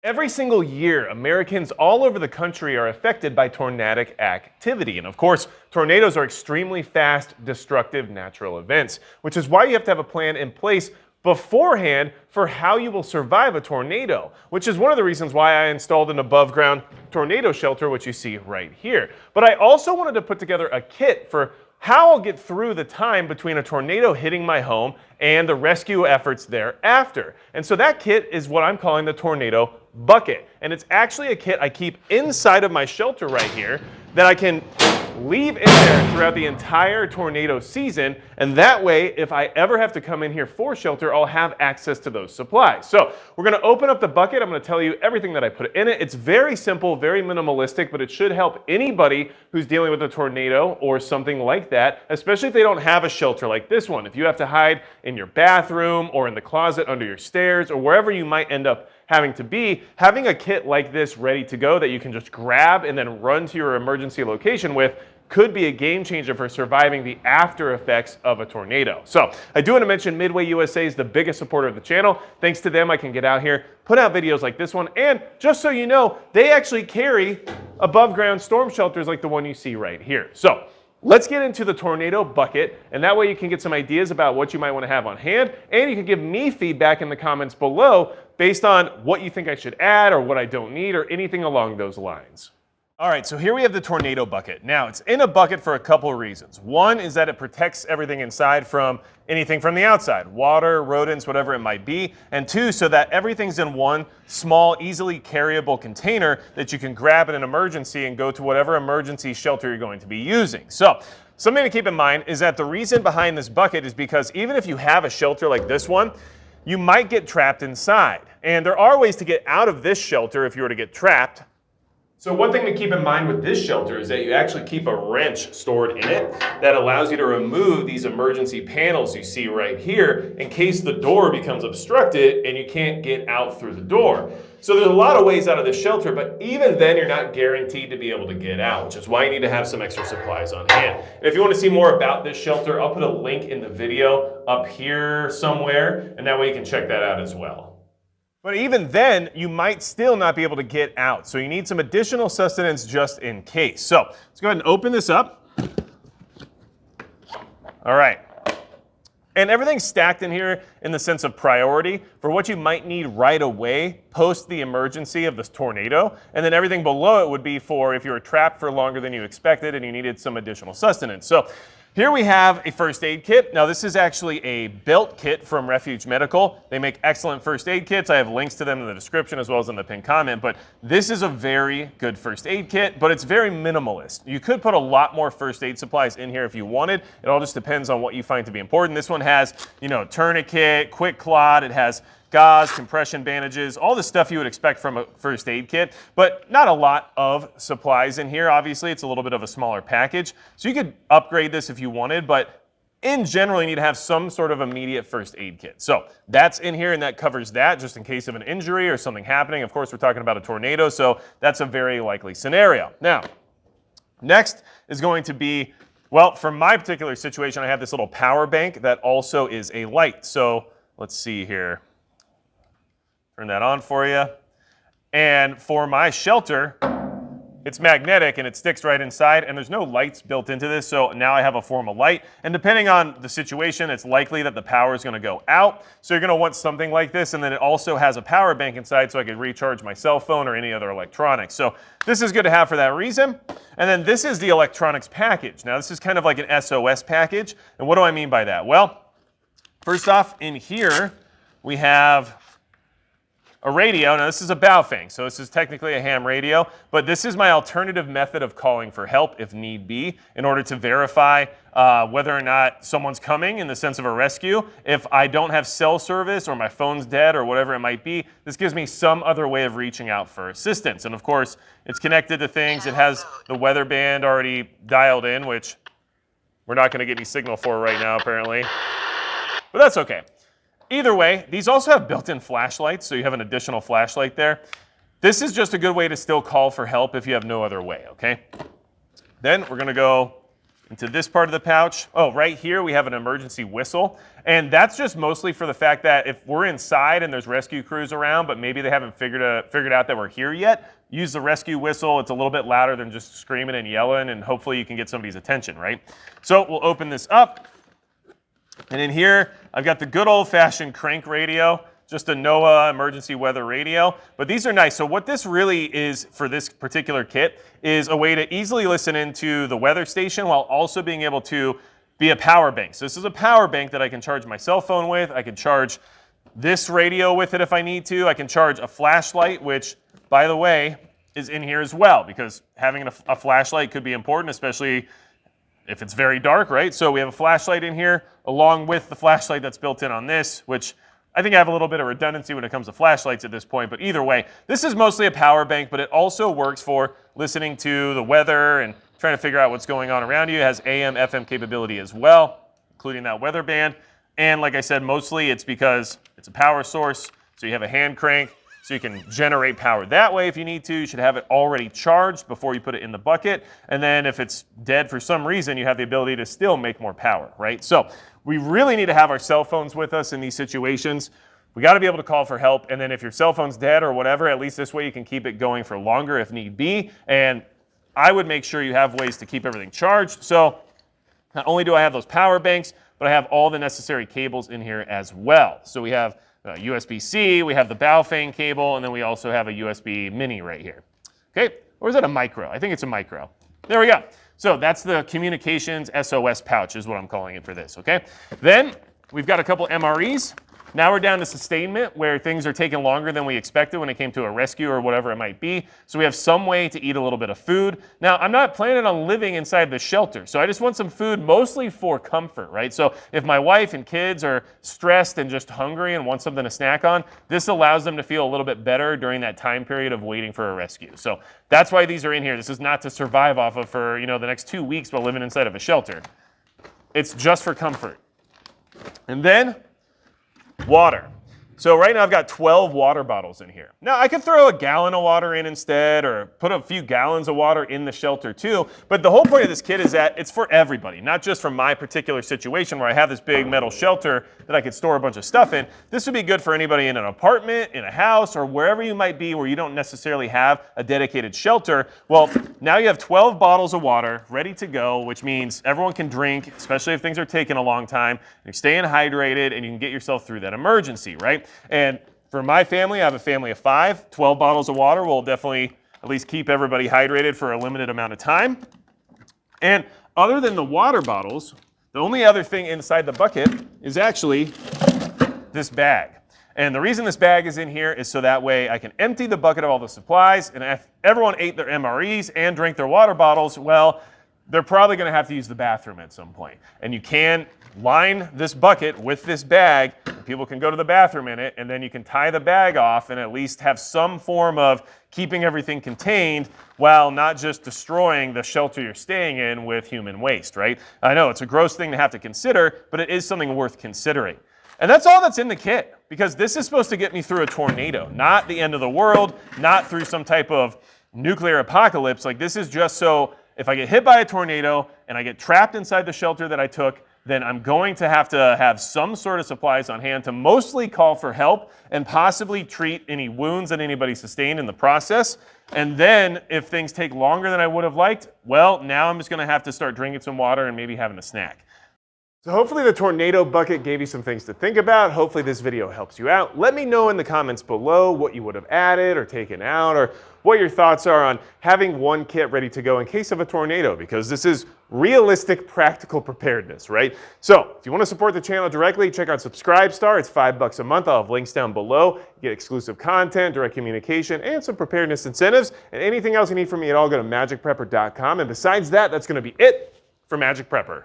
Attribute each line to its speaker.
Speaker 1: Every single year, Americans all over the country are affected by tornadic activity. And of course, tornadoes are extremely fast, destructive natural events, which is why you have to have a plan in place beforehand for how you will survive a tornado, which is one of the reasons why I installed an above-ground tornado shelter, which you see right here. But I also wanted to put together a kit for how I'll get through the time between a tornado hitting my home and the rescue efforts thereafter. And so that kit is what I'm calling the tornado bucket. And it's actually a kit I keep inside of my shelter right here that I can leave in there throughout the entire tornado season. And that way, if I ever have to come in here for shelter, I'll have access to those supplies. So we're going to open up the bucket. I'm going to tell you everything that I put in it. It's very simple, very minimalistic, but it should help anybody who's dealing with a tornado or something like that, especially if they don't have a shelter like this one. If you have to hide in your bathroom or in the closet under your stairs or wherever you might end up having to be, having a kit like this ready to go that you can just grab and then run to your emergency location with could be a game changer for surviving the after effects of a tornado. So I do want to mention Midway USA is the biggest supporter of the channel. Thanks to them, I can get out here, put out videos like this one, and just so you know, they actually carry above ground storm shelters like the one you see right here. So let's get into the tornado bucket, and that way you can get some ideas about what you might want to have on hand, and you can give me feedback in the comments below based on what you think I should add or what I don't need or anything along those lines. All right, so here we have the tornado bucket. Now, it's in a bucket for a couple of reasons. One is that it protects everything inside from anything from the outside, water, rodents, whatever it might be. And two, so that everything's in one small, easily carryable container that you can grab in an emergency and go to whatever emergency shelter you're going to be using. So, something to keep in mind is that the reason behind this bucket is because even if you have a shelter like this one, you might get trapped inside. And there are ways to get out of this shelter if you were to get trapped. So one thing to keep in mind with this shelter is that you actually keep a wrench stored in it that allows you to remove these emergency panels you see right here in case the door becomes obstructed and you can't get out through the door. So there's a lot of ways out of this shelter, but even then you're not guaranteed to be able to get out, which is why you need to have some extra supplies on hand. And if you want to see more about this shelter, I'll put a link in the video up here somewhere, and that way you can check that out as well. But even then, you might still not be able to get out. So you need some additional sustenance just in case. So let's go ahead and open this up. All right. And everything's stacked in here in the sense of priority for what you might need right away post the emergency of this tornado. And then everything below it would be for if you were trapped for longer than you expected and you needed some additional sustenance. So here we have a first aid kit. Now this is actually a built kit from Refuge Medical. They make excellent first aid kits. I have links to them in the description as well as in the pinned comment, but this is a very good first aid kit, but it's very minimalist. You could put a lot more first aid supplies in here if you wanted. It all just depends on what you find to be important. This one has, tourniquet, quick clot, it has gauze, compression bandages, all the stuff you would expect from a first aid kit, but not a lot of supplies in here. Obviously, it's a little bit of a smaller package. So you could upgrade this if you wanted, but in general, you need to have some sort of immediate first aid kit. So that's in here and that covers that just in case of an injury or something happening. Of course, we're talking about a tornado, so that's a very likely scenario. Now, next is going to be, well, for my particular situation, I have this little power bank that also is a light. So let's see here. Turn that on for you. And for my shelter, it's magnetic and it sticks right inside and there's no lights built into this, so now I have a form of light. And depending on the situation, it's likely that the power is going to go out. So you're going to want something like this, and then it also has a power bank inside so I can recharge my cell phone or any other electronics. So this is good to have for that reason. And then this is the electronics package. Now this is kind of like an SOS package. And what do I mean by that? Well, first off, in here we have a radio. Now this is a Baofeng, so this is technically a ham radio, but this is my alternative method of calling for help if need be in order to verify whether or not someone's coming in the sense of a rescue. If I don't have cell service or my phone's dead or whatever it might be, this gives me some other way of reaching out for assistance. And of course, it's connected to things. It has the weather band already dialed in, which we're not going to get any signal for right now apparently, but that's okay. Either way, these also have built-in flashlights, so you have an additional flashlight there. This is just a good way to still call for help if you have no other way, okay? Then we're going to go into this part of the pouch. Oh, right here we have an emergency whistle. And that's just mostly for the fact that if we're inside and there's rescue crews around, but maybe they haven't figured out that we're here yet, use the rescue whistle. It's a little bit louder than just screaming and yelling, and hopefully you can get somebody's attention, right? So we'll open this up. And in here, I've got the good old-fashioned crank radio, just a NOAA emergency weather radio. But these are nice. So what this really is for this particular kit is a way to easily listen into the weather station while also being able to be a power bank. So this is a power bank that I can charge my cell phone with. I can charge this radio with it if I need to. I can charge a flashlight, which, by the way, is in here as well, because having a flashlight could be important, especially if it's very dark, right? So we have a flashlight in here along with the flashlight that's built in on this, which I think I have a little bit of redundancy when it comes to flashlights at this point, but either way, this is mostly a power bank, but it also works for listening to the weather and trying to figure out what's going on around you. It has AM, FM capability as well, including that weather band. And like I said, mostly it's because it's a power source, so you have a hand crank, so you can generate power that way if you need to. You should have it already charged before you put it in the bucket. And then if it's dead for some reason, you have the ability to still make more power, right? So we really need to have our cell phones with us in these situations. We got to be able to call for help. And then if your cell phone's dead or whatever, at least this way you can keep it going for longer if need be. And I would make sure you have ways to keep everything charged. So not only do I have those power banks, but I have all the necessary cables in here as well. So we have USB-C, we have the Baofeng cable, and then we also have a USB mini right here. Okay, or is that a micro? I think it's a micro. There we go. So that's the communications SOS pouch is what I'm calling it for this, okay? Then we've got a couple MREs. Now we're down to sustainment, where things are taking longer than we expected when it came to a rescue or whatever it might be. So we have some way to eat a little bit of food. Now, I'm not planning on living inside the shelter, so I just want some food mostly for comfort, right? So if my wife and kids are stressed and just hungry and want something to snack on, this allows them to feel a little bit better during that time period of waiting for a rescue. So that's why these are in here. This is not to survive off of for, the next 2 weeks while living inside of a shelter. It's just for comfort. And then water. So right now I've got 12 water bottles in here. Now I could throw a gallon of water in instead, or put a few gallons of water in the shelter too, but the whole point of this kit is that it's for everybody, not just for my particular situation where I have this big metal shelter that I could store a bunch of stuff in. This would be good for anybody in an apartment, in a house, or wherever you might be where you don't necessarily have a dedicated shelter. Well, now you have 12 bottles of water ready to go, which means everyone can drink, especially if things are taking a long time. You're staying hydrated and you can get yourself through that emergency, right? And for my family, I have a family of 5. 12 bottles of water will definitely at least keep everybody hydrated for a limited amount of time. And other than the water bottles, the only other thing inside the bucket is actually this bag. And the reason this bag is in here is so that way I can empty the bucket of all the supplies, and if everyone ate their MREs and drank their water bottles, well, they're probably going to have to use the bathroom at some point. And you can line this bucket with this bag, and people can go to the bathroom in it, and then you can tie the bag off and at least have some form of keeping everything contained while not just destroying the shelter you're staying in with human waste, right? I know it's a gross thing to have to consider, but it is something worth considering. And that's all that's in the kit, because this is supposed to get me through a tornado, not the end of the world, not through some type of nuclear apocalypse. Like, this is just so if I get hit by a tornado and I get trapped inside the shelter that I took, then I'm going to have some sort of supplies on hand to mostly call for help and possibly treat any wounds that anybody sustained in the process. And then if things take longer than I would have liked, well, now I'm just going to have to start drinking some water and maybe having a snack. So hopefully the tornado bucket gave you some things to think about. Hopefully this video helps you out. Let me know in the comments below what you would have added or taken out, or what your thoughts are on having one kit ready to go in case of a tornado, because this is realistic, practical preparedness, right? So if you want to support the channel directly, check out Subscribestar. It's $5 a month. I'll have links down below. You get exclusive content, direct communication, and some preparedness incentives. And anything else you need from me at all, go to magicprepper.com. And besides that, that's going to be it for Magic Prepper.